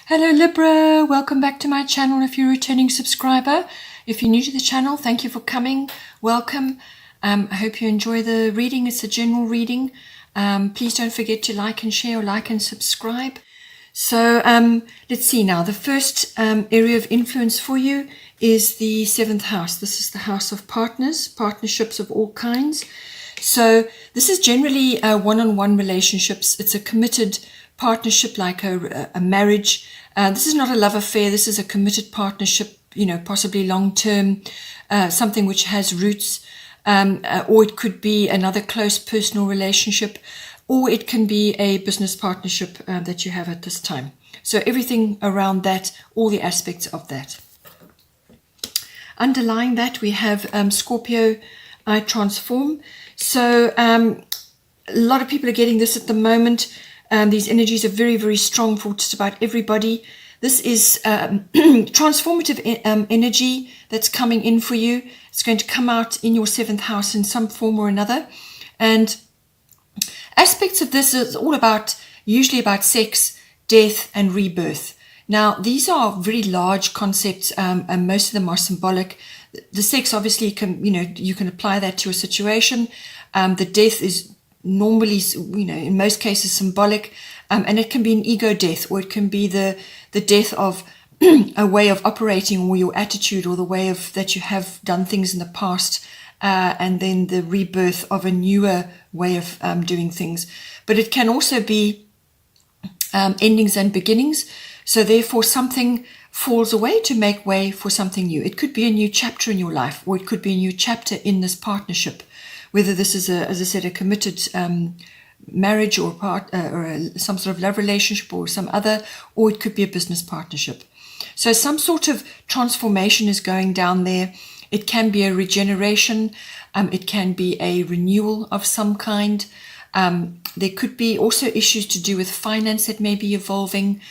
Hello Libra, welcome back to my channel if you're a returning subscriber. If you're new to the channel, thank you for coming. Welcome. I hope you enjoy the reading. It's a general reading. Please don't forget to like and share, or like and subscribe. So let's see now. The first area of influence for you is the 7th house. This is the house of partners, partnerships of all kinds. So this is generally one-on-one relationships. It's a committed partnership, like a marriage. This is not a love affair. This is a committed partnership, possibly long-term, something which has roots, or it could be another close personal relationship, or it can be a business partnership that you have at this time. So everything around that, all the aspects of that. Underlying that, we have Scorpio, I transform. So a lot of people are getting this at the moment. These energies are very, very strong for just about everybody. This is transformative energy that's coming in for you. It's going to come out in your 7th house in some form or another. And aspects of this is all about, usually about sex, death, and rebirth. Now, these are very large concepts, and most of them are symbolic. The sex, obviously, you can apply that to a situation. The death is normally, in most cases, symbolic, and it can be an ego death, or it can be the death of a way of operating, or your attitude, or the way of that you have done things in the past, and then the rebirth of a newer way of doing things. But it can also be endings and beginnings. So therefore, something falls away to make way for something new. It could be a new chapter in your life, or it could be a new chapter in this partnership. Whether this is, as I said, a committed marriage or some sort of love relationship or some other, or it could be a business partnership. So some sort of transformation is going down there. It can be a regeneration. It can be a renewal of some kind. There could be also issues to do with finance that may be evolving.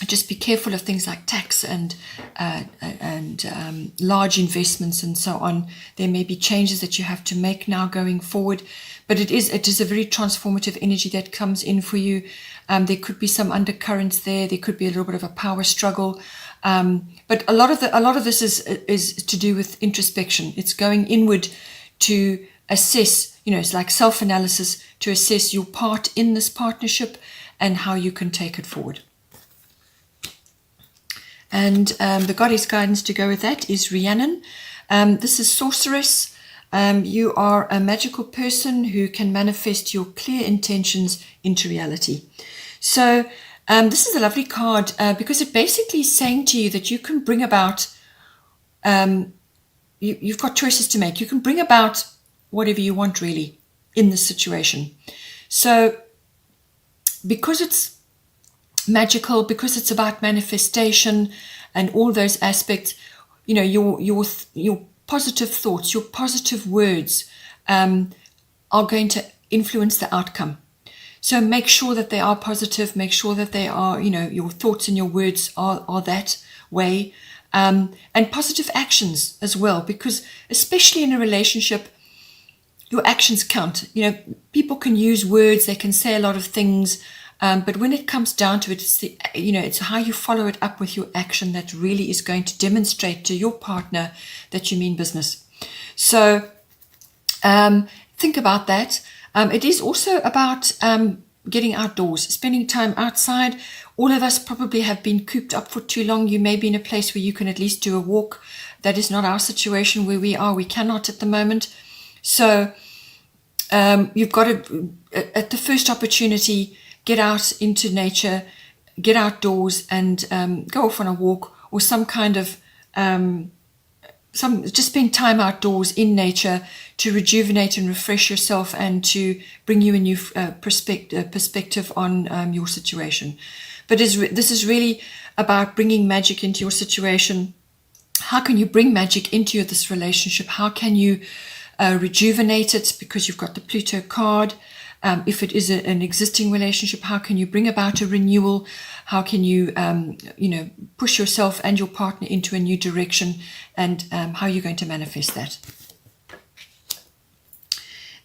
Just be careful of things like tax and large investments and so on. There may be changes that you have to make now going forward, but it is a very transformative energy that comes in for you. There could be some undercurrents there. There could be a little bit of a power struggle, but a lot of this is to do with introspection. It's going inward to assess. It's like self-analysis to assess your part in this partnership and how you can take it forward. And the goddess guidance to go with that is Rhiannon. This is sorceress. You are a magical person who can manifest your clear intentions into reality. So this is a lovely card because it basically is saying to you that you can bring about, you've got choices to make. You can bring about whatever you want really in this situation. So because it's magical, because it's about manifestation and all those aspects, your positive thoughts, your positive words are going to influence the outcome. So make sure that they are positive, make sure that they are, your thoughts and your words are that way, and positive actions as well, because especially in a relationship, your actions count. People can use words, they can say a lot of things, but when it comes down to it, it's how you follow it up with your action that really is going to demonstrate to your partner that you mean business. So think about that. It is also about getting outdoors, spending time outside. All of us probably have been cooped up for too long. You may be in a place where you can at least do a walk. That is not our situation where we are. We cannot at the moment. So you've got to, at the first opportunity, get out into nature, get outdoors, and go off on a walk, or some kind of just spend time outdoors in nature to rejuvenate and refresh yourself, and to bring you a new perspective on your situation. But this is really about bringing magic into your situation. How can you bring magic into this relationship? How can you rejuvenate it, because you've got the Pluto card? If it is an existing relationship, how can you bring about a renewal? How can you, push yourself and your partner into a new direction, and how you're going to manifest that?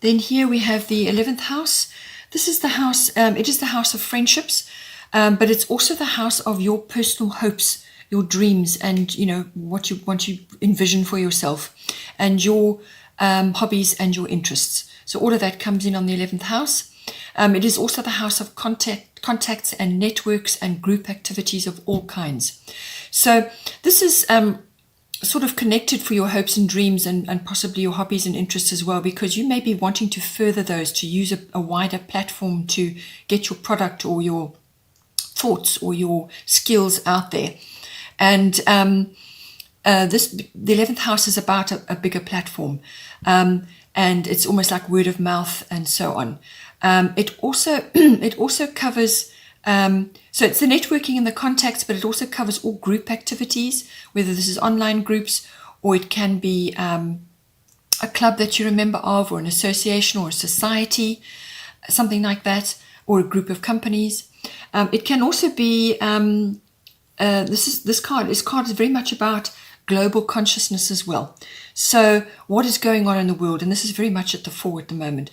Then here we have the 11th house. This is the house, it is the house of friendships. but it's also the house of your personal hopes, your dreams, and what you want to envision for yourself, and your hobbies and your interests. So all of that comes in on the 11th house. It is also the house of contacts and networks and group activities of all kinds. So this is sort of connected for your hopes and dreams, and possibly your hobbies and interests as well, because you may be wanting to further those, to use a wider platform to get your product or your thoughts or your skills out there. And the 11th house is about a bigger platform, and it's almost like word of mouth and so on. It also covers, so it's the networking and the contacts, but it also covers all group activities, whether this is online groups, or it can be a club that you're a member of, or an association or a society, something like that, or a group of companies. It can also be, this card is very much about global consciousness as well. So what is going on in the world? And this is very much at the fore at the moment.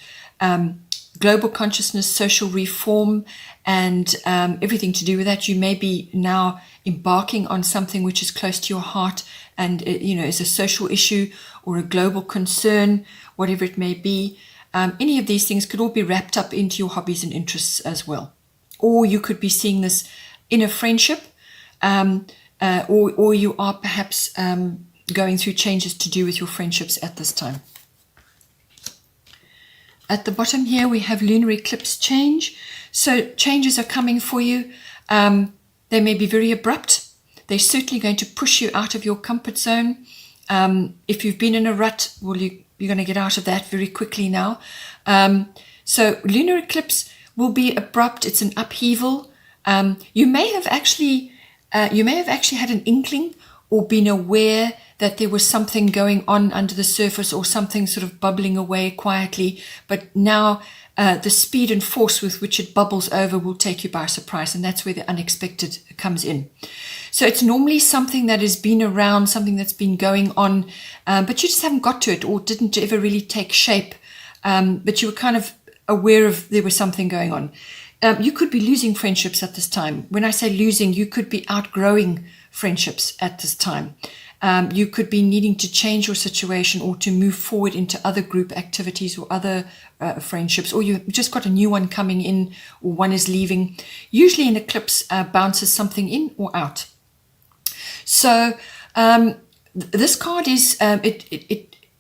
Global consciousness, social reform, and everything to do with that. You may be now embarking on something which is close to your heart, and is a social issue or a global concern, whatever it may be. Any of these things could all be wrapped up into your hobbies and interests as well. Or you could be seeing this in a friendship, or you are perhaps going through changes to do with your friendships at this time. At the bottom here, we have lunar eclipse change. So changes are coming for you. They may be very abrupt. They're certainly going to push you out of your comfort zone. If you've been in a rut, well, you're going to get out of that very quickly now. So lunar eclipse will be abrupt. It's an upheaval. You may have actually had an inkling or been aware that there was something going on under the surface, or something sort of bubbling away quietly. But now the speed and force with which it bubbles over will take you by surprise. And that's where the unexpected comes in. So it's normally something that has been around, something that's been going on, but you just haven't got to it, or didn't ever really take shape. But you were kind of aware of there was something going on. You could be losing friendships at this time. When I say losing, you could be outgrowing friendships at this time. You could be needing to change your situation, or to move forward into other group activities or other friendships, or you've just got a new one coming in, or one is leaving. Usually an eclipse bounces something in or out. So this card is, as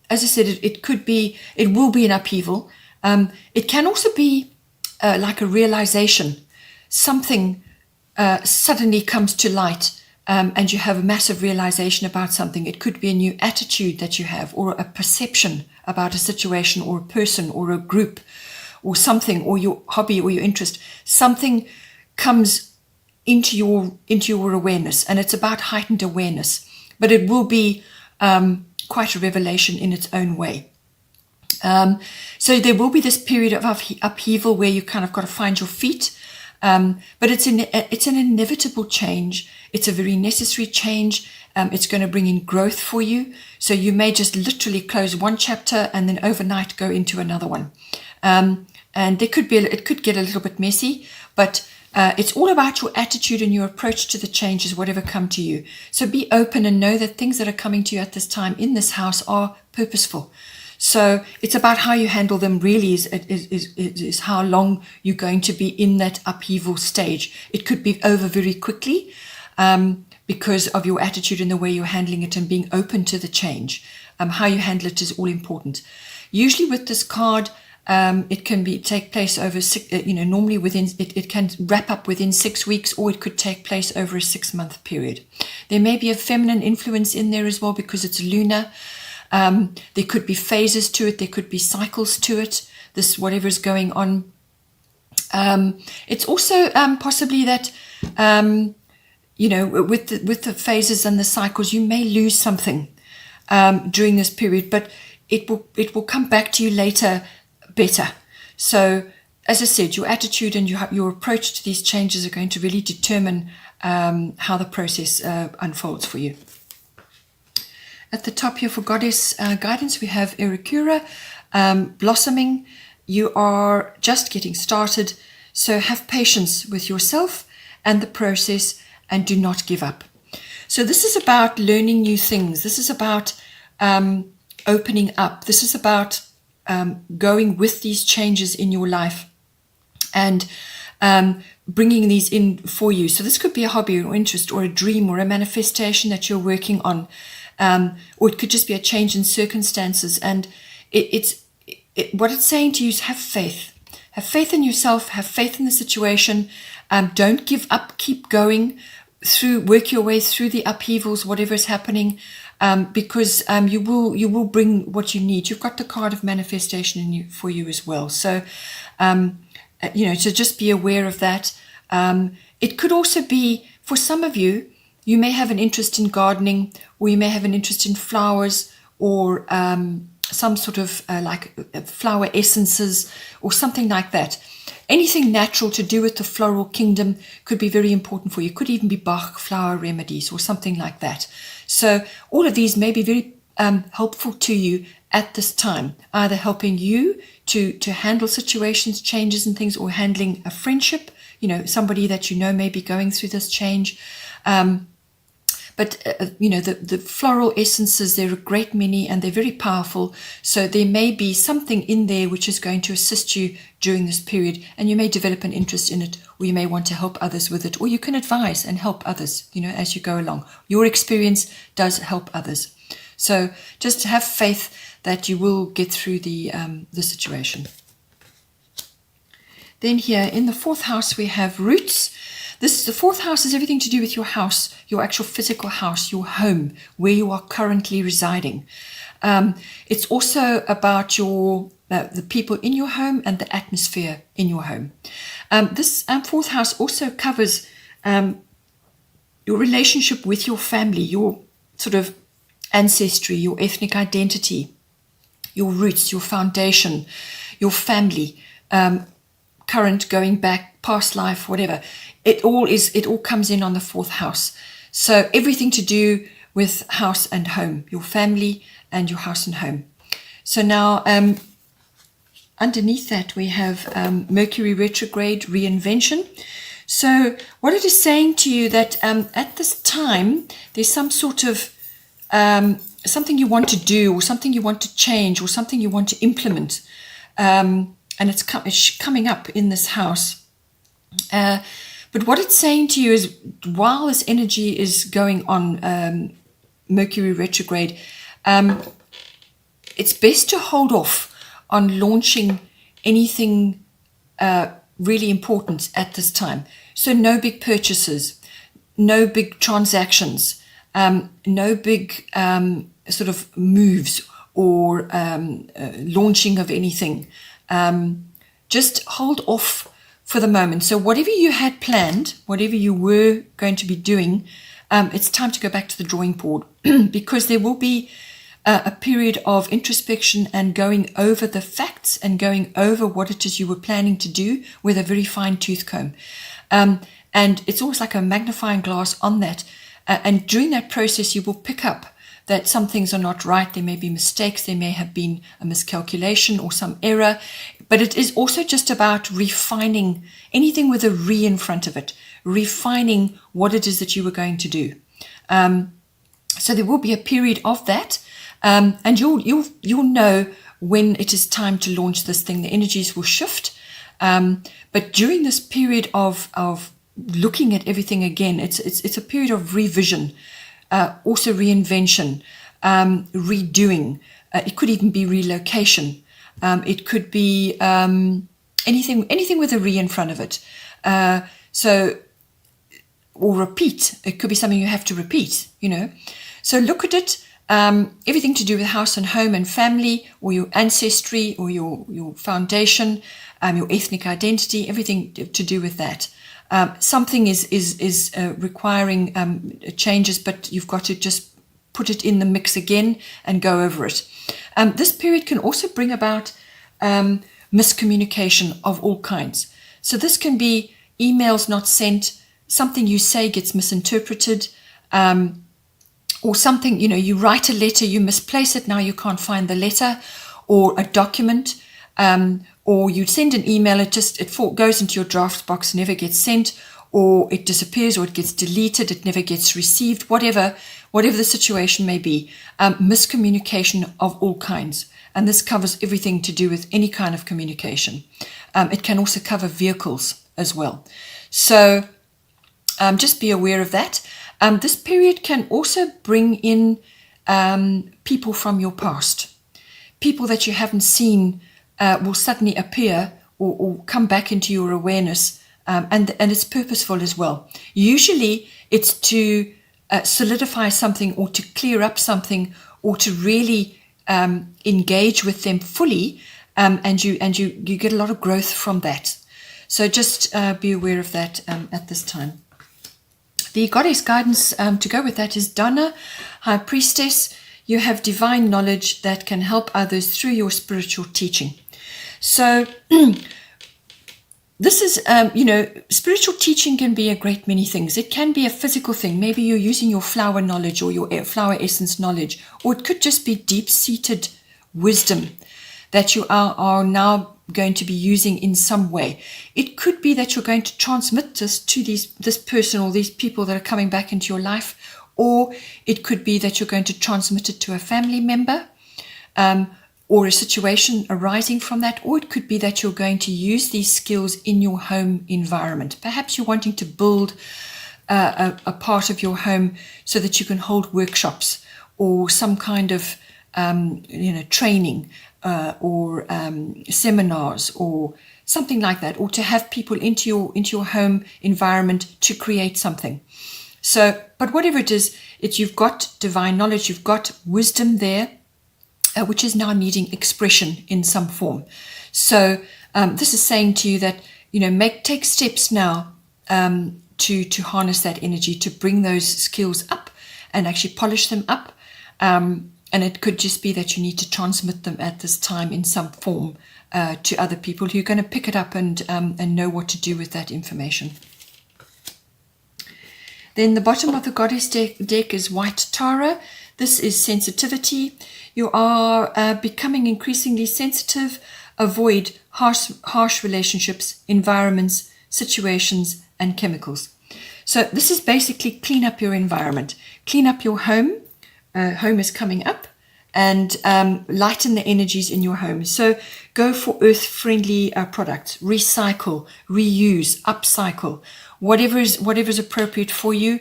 I said, it will be an upheaval. It can also be like a realization. Something suddenly comes to light, and you have a massive realization about something. It could be a new attitude that you have, or a perception about a situation, or a person, or a group, or something, or your hobby or your interest. Something comes into your awareness, and it's about heightened awareness. But it will be quite a revelation in its own way. So there will be this period of upheaval where you kind of got to find your feet. But it's an inevitable change. It's a very necessary change. It's going to bring in growth for you. So you may just literally close one chapter and then overnight go into another one. And it could get a little bit messy, but it's all about your attitude and your approach to the changes, whatever come to you. So be open and know that things that are coming to you at this time in this house are purposeful. So it's about how you handle them, really, is how long you're going to be in that upheaval stage. It could be over very quickly because of your attitude and the way you're handling it, and being open to the change. How you handle it is all important. Usually with this card, it can take place over normally it can wrap up within 6 weeks, or it could take place over a 6-month period. There may be a feminine influence in there as well, because it's lunar. There could be phases to it. There could be cycles to it. This, whatever is going on. It's also possibly that, with the phases and the cycles, you may lose something during this period, but it will come back to you later better. So, as I said, your attitude and your approach to these changes are going to really determine how the process unfolds for you. At the top here for Goddess guidance, we have Erikura, blossoming. You are just getting started, so have patience with yourself and the process, and do not give up. So this is about learning new things. This is about opening up. This is about going with these changes in your life and bringing these in for you. So this could be a hobby or interest or a dream or a manifestation that you're working on, or it could just be a change in circumstances. And what it's saying to you is have faith. Have faith in yourself. Have faith in the situation. Don't give up. Keep going through. Work your way through the upheavals, whatever is happening, because you will bring what you need. You've got the card of manifestation for you as well. So, so just be aware of that. It could also be, for some of you, you may have an interest in gardening, or you may have an interest in flowers, or some sort of like flower essences or something like that. Anything natural to do with the floral kingdom could be very important for you. Could even be Bach flower remedies or something like that. So all of these may be very helpful to you at this time, either helping you to handle situations, changes and things, or handling a friendship, somebody that may be going through this change. But the floral essences, there are a great many and they're very powerful. So there may be something in there which is going to assist you during this period, and you may develop an interest in it, or you may want to help others with it, or you can advise and help others, as you go along. Your experience does help others. So just have faith that you will get through the situation. Then here in the 4th house, we have roots. The 4th house is everything to do with your house, your actual physical house, your home, where you are currently residing. It's also about the people in your home and the atmosphere in your home. This 4th house also covers your relationship with your family, your sort of ancestry, your ethnic identity, your roots, your foundation, your family, current, going back, past life, whatever. It all comes in on the 4th house. So everything to do with house and home, your family and your house and home. So now underneath that we have Mercury retrograde reinvention. So what it is saying to you that at this time there's some sort of something you want to do, or something you want to change, or something you want to implement, and it's coming up in this house. But what it's saying to you is, while this energy is going on, Mercury retrograde, it's best to hold off on launching anything really important at this time. So no big purchases, no big transactions, no big sort of moves or launching of anything. Just hold off for the moment. So whatever you had planned, whatever you were going to be doing, it's time to go back to the drawing board because there will be a period of introspection and going over the facts and going over what it is you were planning to do with a very fine tooth comb. And it's almost like a magnifying glass on that. And during that process, you will pick up that some things are not right. There may be mistakes. There may have been a miscalculation or some error. But it is also just about refining anything with a re in front of it, refining what it is that you were going to do. So there will be a period of that. And you'll know when it is time to launch this thing. The energies will shift. But during this period of looking at everything again, it's a period of revision, also reinvention, redoing. It could even be relocation. It could be anything with a re in front of it. Or repeat. It could be something you have to repeat, So look at it. Everything to do with house and home and family, or your ancestry, or your foundation, your ethnic identity, everything to do with that. Something is requiring changes, but you've got to just put it in the mix again and go over it. This period can also bring about miscommunication of all kinds. So this can be emails not sent, something you say gets misinterpreted, or something, you write a letter, you misplace it, now you can't find the letter, or a document, or you send an email, it goes into your draft box, never gets sent, or it disappears, or it gets deleted, it never gets received, whatever the situation may be. Miscommunication of all kinds. And this covers everything to do with any kind of communication. It can also cover vehicles as well. So just be aware of that. This period can also bring in people from your past. People that you haven't seen will suddenly appear or come back into your awareness, and it's purposeful as well. Usually it's to solidify something, or to clear up something, or to really engage with them fully, and you get a lot of growth from that. So just be aware of that at this time. The goddess guidance to go with that is Donna, High Priestess. You have divine knowledge that can help others through your spiritual teaching. So this is, spiritual teaching can be a great many things. It can be a physical thing. Maybe you're using your flower knowledge or your flower essence knowledge, or it could just be deep-seated wisdom that you are now going to be using in some way. It could be that you're going to transmit this to this person or these people that are coming back into your life, or it could be that you're going to transmit it to a family member, or a situation arising from that, or it could be that you're going to use these skills in your home environment. Perhaps you're wanting to build a part of your home so that you can hold workshops or some kind of training or seminars or something like that, or to have people into your home environment to create something. So, but whatever it is, you've got divine knowledge, you've got wisdom there, which is now needing expression in some form. So this is saying to you that, take steps now to harness that energy, to bring those skills up and actually polish them up. And it could just be that you need to transmit them at this time in some form to other people who are going to pick it up and know what to do with that information. Then the bottom of the goddess deck is White Tara. This is sensitivity. You are becoming increasingly sensitive. Avoid harsh relationships, environments, situations, and chemicals. So this is basically clean up your environment. Clean up your home. Home is coming up. And lighten the energies in your home. So go for earth-friendly products. Recycle, reuse, upcycle. Whatever is appropriate for you.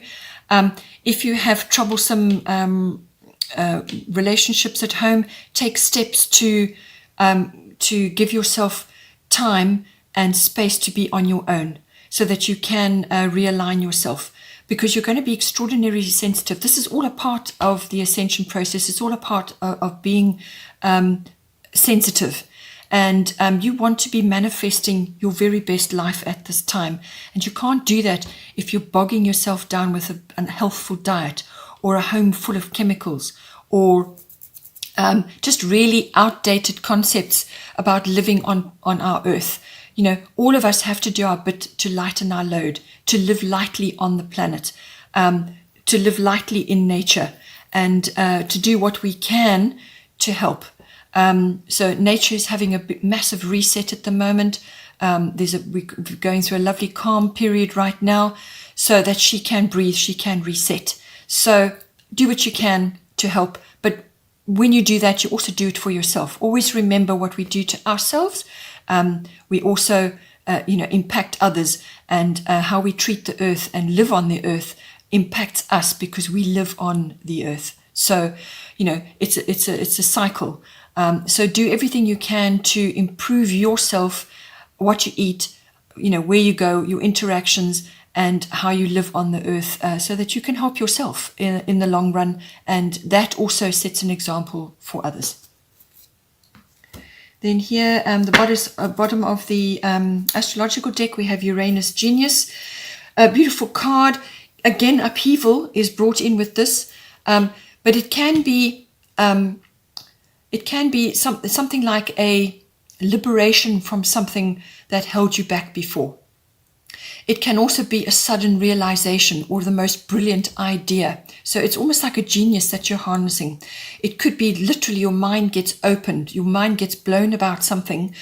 If you have troublesome relationships at home, take steps to give yourself time and space to be on your own, so that you can realign yourself, because you're going to be extraordinarily sensitive. This is all a part of the ascension process. It's all a part of being sensitive. And you want to be manifesting your very best life at this time. And you can't do that if you're bogging yourself down with an unhealthful diet, or a home full of chemicals, or just really outdated concepts about living on our earth. All of us have to do our bit to lighten our load, to live lightly on the planet, to live lightly in nature, and to do what we can to help. So nature is having a massive reset at the moment. We're going through a lovely calm period right now, so that she can breathe, she can reset. So do what you can to help, but when you do that, you also do it for yourself. Always remember what we do to ourselves. We also, impact others, and how we treat the earth and live on the earth impacts us, because we live on the earth. So, it's a cycle. So do everything you can to improve yourself, what you eat, where you go, your interactions, and how you live on the earth, so that you can help yourself in the long run. And that also sets an example for others. Then here, the bottom of the astrological deck, we have Uranus Genius. A beautiful card. Again, upheaval is brought in with this, but it can be something like a liberation from something that held you back before. It can also be a sudden realization or the most brilliant idea. So it's almost like a genius that you're harnessing. It could be literally your mind gets opened, your mind gets blown about something,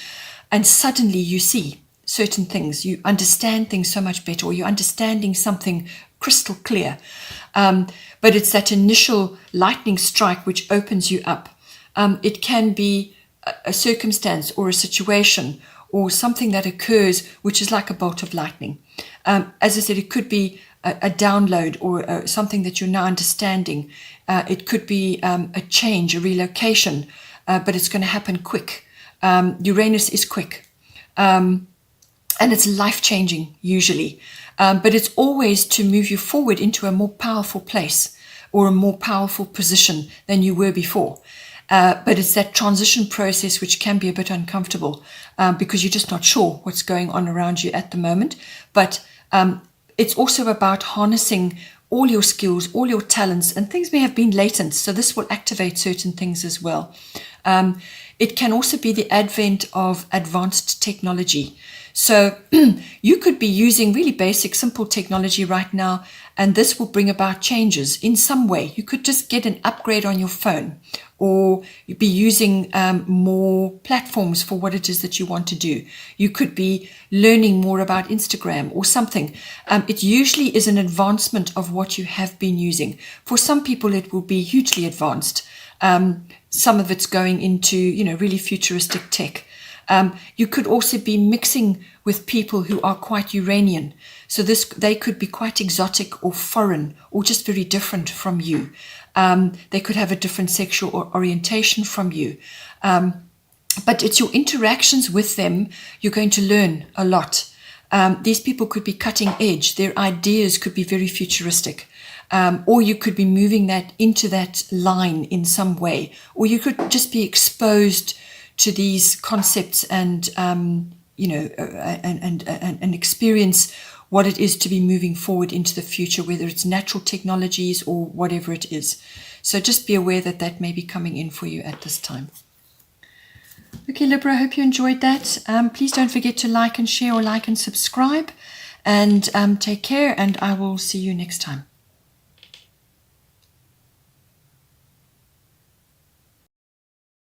and suddenly you see. certain things. You understand things so much better, or you're understanding something crystal clear. But it's that initial lightning strike which opens you up. It can be a circumstance or a situation or something that occurs which is like a bolt of lightning. As I said, it could be a download or something that you're now understanding. It could be a change, a relocation, but it's going to happen quick. Uranus is quick. And it's life-changing, usually. But it's always to move you forward into a more powerful place or a more powerful position than you were before. But it's that transition process which can be a bit uncomfortable because you're just not sure what's going on around you at the moment. But it's also about harnessing all your skills, all your talents, and things may have been latent. So this will activate certain things as well. It can also be the advent of advanced technology. So you could be using really basic, simple technology right now, and this will bring about changes in some way. You could just get an upgrade on your phone, or be using more platforms for what it is that you want to do. You could be learning more about Instagram or something. It usually is an advancement of what you have been using. For some people, it will be hugely advanced. Some of it's going into, really futuristic tech. You could also be mixing with people who are quite Uranian. So they could be quite exotic or foreign or just very different from you. They could have a different sexual orientation from you. But it's your interactions with them, you're going to learn a lot. These people could be cutting edge. Their ideas could be very futuristic. Or you could be moving that into that line in some way. Or you could just be exposed to these concepts and experience what it is to be moving forward into the future, whether it's natural technologies or whatever it is. So just be aware that that may be coming in for you at this time. Okay, Libra, I hope you enjoyed that. Please don't forget to like and share, or like and subscribe. And take care, and I will see you next time.